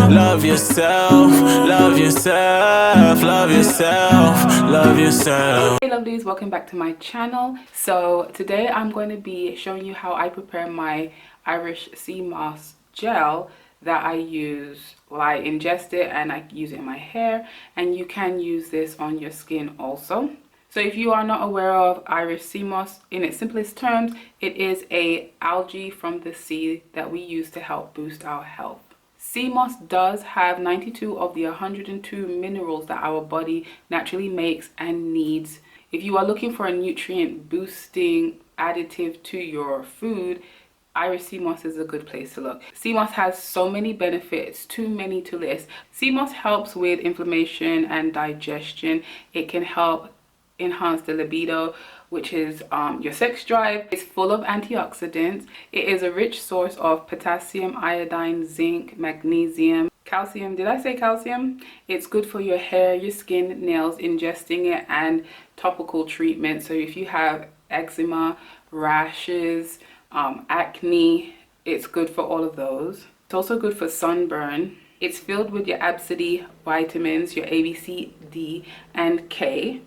Love yourself, love yourself, love yourself, love yourself. Hey lovelies, welcome back to my channel. So today I'm going to be showing you how I prepare my Irish sea moss gel that I use. Well, I ingest it and I use it in my hair, and you can use this on your skin also. So if you are not aware of Irish sea moss, in its simplest terms, it is a algae from the sea that we use to help boost our health. Sea moss does have 92 of the 102 minerals that our body naturally makes and needs. If you are looking for a nutrient boosting additive to your food, Irish sea moss is a good place to look. Sea moss has so many benefits, too many to list. Sea moss helps with inflammation and digestion. It can help enhance the libido, which is your sex drive. It's full of antioxidants. It is a rich source of potassium, iodine, zinc, magnesium, calcium. Did I say calcium? It's good for your hair, your skin, nails, ingesting it, and topical treatment. So if you have eczema, rashes, acne, it's good for all of those. It's also good for sunburn. It's filled with your ABCD vitamins, your A, B, C, D, and K.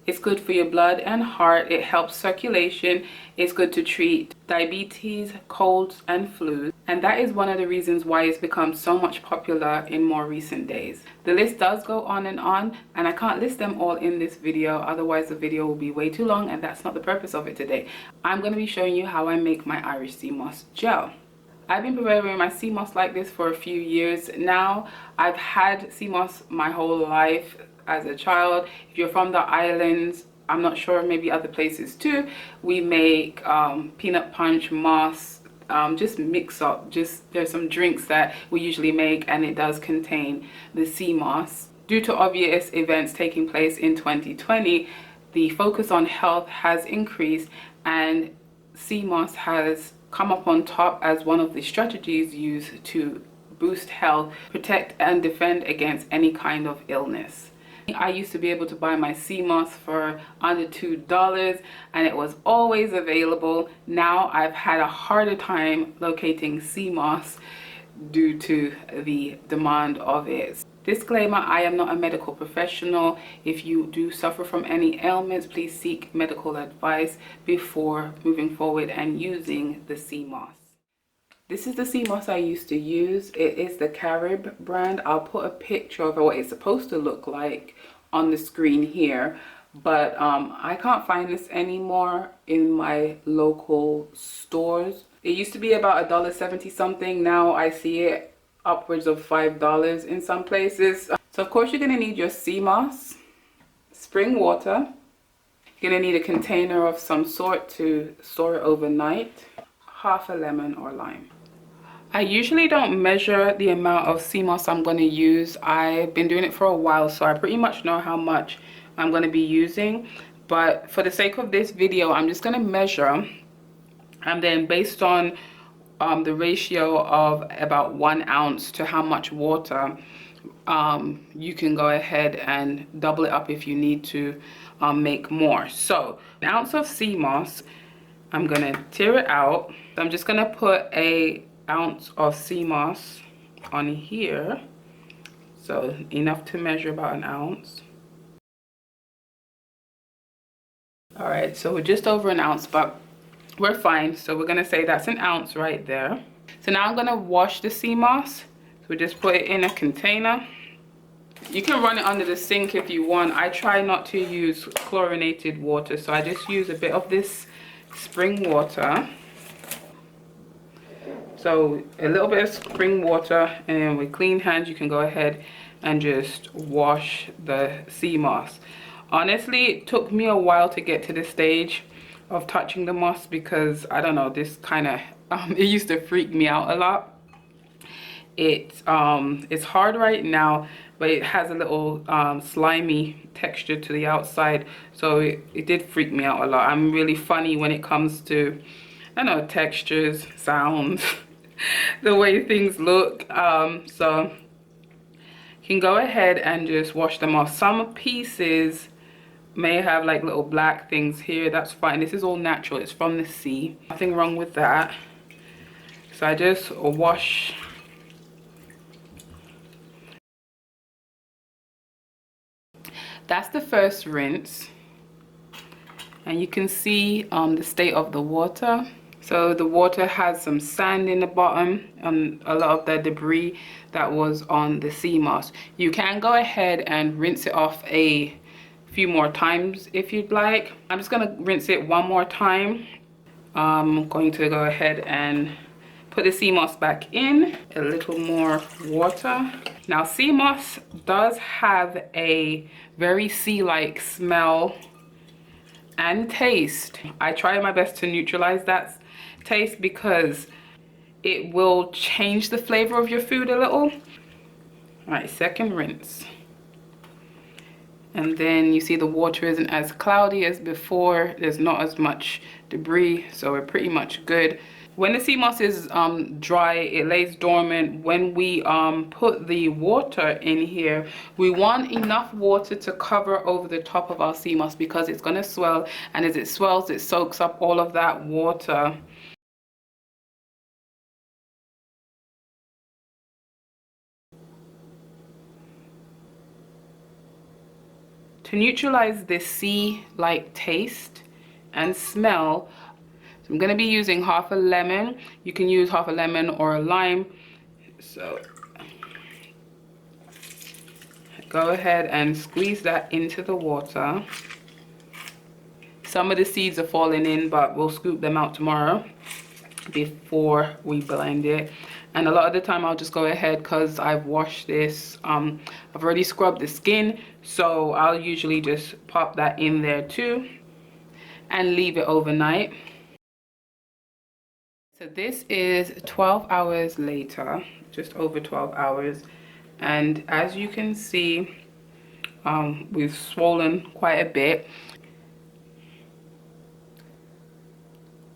It's good for your blood and heart. It helps circulation. It's good to treat diabetes, colds, and flus. And that is one of the reasons why it's become so much popular in more recent days. The list does go on, and I can't list them all in this video. Otherwise, the video will be way too long, and that's not the purpose of it today. I'm going to be showing you how I make my Irish sea moss gel. I've been preparing my sea moss like this for a few years now. I've had sea moss my whole life as a child. If you're from the islands, I'm not sure, maybe other places too, we make peanut punch, moss, just mix up. There's some drinks that we usually make, and it does contain the sea moss. Due to obvious events taking place in 2020, the focus on health has increased, and sea moss has come up on top as one of the strategies used to boost health, protect and defend against any kind of illness. I used to be able to buy my sea moss for under $2, and it was always available. Now I've had a harder time locating sea moss due to the demand of it. Disclaimer, I am not a medical professional. If you do suffer from any ailments, please seek medical advice before moving forward and using the sea moss. This is the sea moss I used to use. It is the Carib brand. I'll put a picture of what it's supposed to look like on the screen here, but I can't find this anymore in my local stores. It used to be about $1.70 something. Now I see it upwards of $5 in some places. So of course you're going to need your sea moss, spring water. You're going to need a container of some sort to store it overnight, half a lemon or lime. I usually don't measure the amount of sea moss I'm going to use. I've been doing it for a while, so I pretty much know how much I'm going to be using. But for the sake of this video, I'm just going to measure, and then based on the ratio of about 1 ounce to how much water, you can go ahead and double it up if you need to make more. So an ounce of sea moss, I'm going to tear it out. I'm just going to put a ounce of sea moss on here, so enough to measure about an ounce. All right, so we're just over an ounce, but we're fine. So we're gonna say that's an ounce right there. So now I'm gonna wash the sea moss. So we just put it in a container. You can run it under the sink if you want. I try not to use chlorinated water, so I just use a bit of this spring water. So a little bit of spring water, and with clean hands you can go ahead and just wash the sea moss. Honestly, it took me a while to get to this stage of touching the moss, because I don't know, this kind of it used to freak me out a lot. It's hard right now, but it has a little slimy texture to the outside, so it did freak me out a lot. I'm really funny when it comes to, I don't know, textures, sounds, the way things look. So you can go ahead and just wash them off. Some pieces may have like little black things here. That's fine. This is all natural. It's from the sea. Nothing wrong with that. So I just wash that's the first rinse, and you can see the state of the water. So the water has some sand in the bottom and a lot of the debris that was on the sea moss. You can go ahead and rinse it off a few more times if you'd like. I'm just going to rinse it one more time. I'm going to go ahead and put the sea moss back in, a little more water. Now sea moss does have a very sea-like smell and taste. I try my best to neutralize that taste because it will change the flavor of your food a little. All right, second rinse. And then you see the water isn't as cloudy as before. There's not as much debris, so we're pretty much good. When the sea moss is dry, it lays dormant. When we put the water in here, we want enough water to cover over the top of our sea moss because it's going to swell, and as it swells, it soaks up all of that water. To neutralize this sea-like taste and smell, so I'm going to be using half a lemon. You can use half a lemon or a lime. So go ahead and squeeze that into the water. Some of the seeds are falling in, but we'll scoop them out tomorrow before we blend it. And a lot of the time I'll just go ahead, because I've washed this, I've already scrubbed the skin, so I'll usually just pop that in there too and leave it overnight. So this is 12 hours later, just over 12 hours, and as you can see, we've swollen quite a bit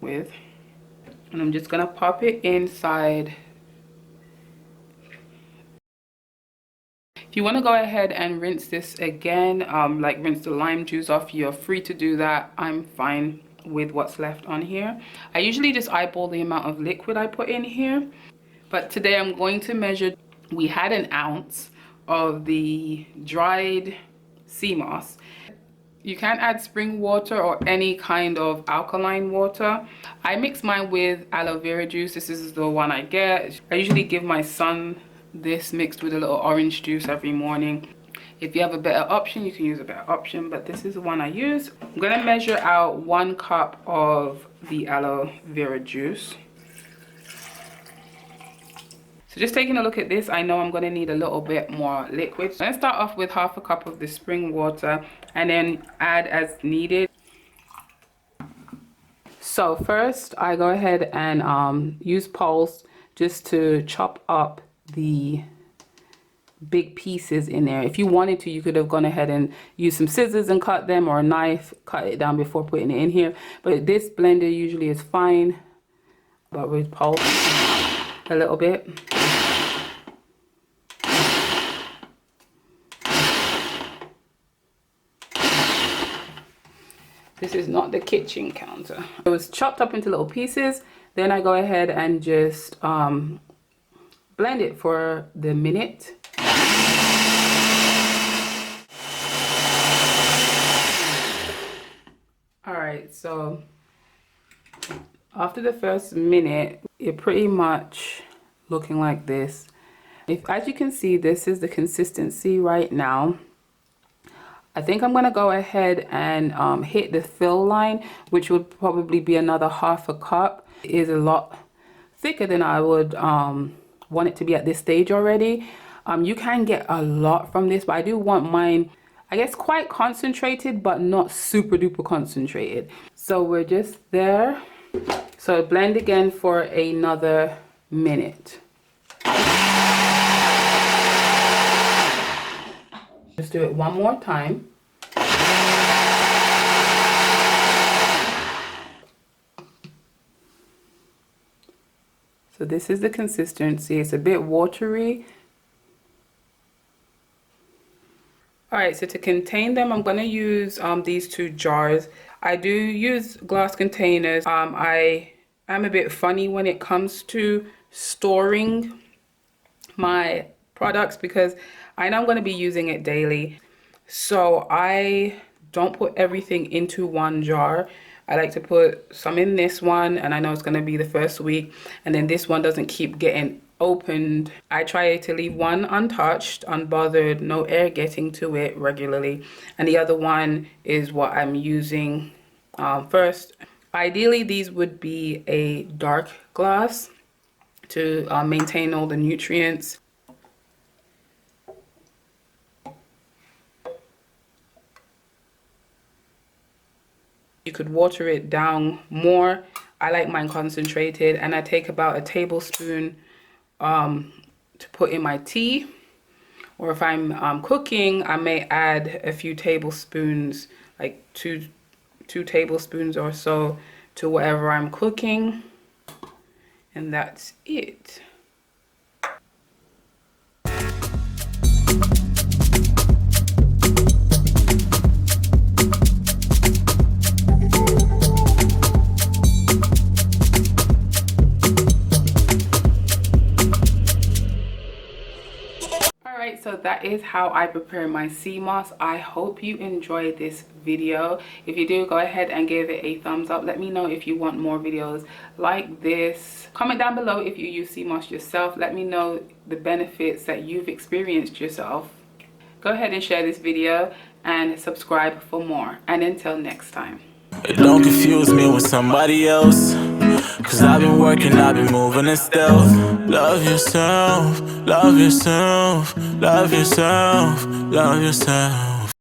and I'm just gonna pop it inside. If you want to go ahead and rinse this again, like rinse the lime juice off, you're free to do that. I'm fine with what's left on here. I usually just eyeball the amount of liquid I put in here, but today I'm going to measure. We had an ounce of the dried sea moss. You can add spring water or any kind of alkaline water. I mix mine with aloe vera juice. This is the one I get. I usually give my son this mixed with a little orange juice every morning. If you have a better option, you can use a better option, but this is the one I use. I'm gonna measure out 1 cup of the aloe vera juice. So just taking a look at this, I know I'm gonna need a little bit more liquid. So I'm gonna start off with half a cup of the spring water and then add as needed. So first I go ahead and use pulse just to chop up the big pieces in there. If you wanted to, you could have gone ahead and used some scissors and cut them, or a knife, cut it down before putting it in here. But this blender usually is fine, but with pulse a little bit. This is not the kitchen counter. It was chopped up into little pieces. Then I go ahead and just blend it for the minute. All right, so after the first minute, you're pretty much looking like this. As you can see, this is the consistency right now. I think I'm gonna go ahead and hit the fill line, which would probably be another half a cup. It is a lot thicker than I would want it to be at this stage already. You can get a lot from this, but I do want mine, I guess, quite concentrated, but not super duper concentrated. So we're just there. So blend again for another minute. Just do it one more time. So this is the consistency. It's a bit watery. All right, so to contain them, I'm going to use these 2 jars. I do use glass containers. I am a bit funny when it comes to storing my products because I know I'm going to be using it daily. So I don't put everything into one jar. I like to put some in this one, and I know it's going to be the first week, and then this one doesn't keep getting opened. I try to leave one untouched, unbothered, no air getting to it regularly, and the other one is what I'm using first. Ideally, these would be a dark glass to maintain all the nutrients. You could water it down more. I like mine concentrated, and I take about a tablespoon to put in my tea. Or if I'm cooking, I may add a few tablespoons, like two tablespoons or so, to whatever I'm cooking. And that's it. So that is how I prepare my sea moss. I hope you enjoyed this video. If you do, go ahead and give it a thumbs up. Let me know if you want more videos like this. Comment down below if you use sea moss yourself. Let me know the benefits that you've experienced yourself. Go ahead and share this video and subscribe for more. And until next time. Don't confuse me with somebody else, 'cause I've been working, I've been moving in stealth. Love yourself, love yourself, love yourself, love yourself.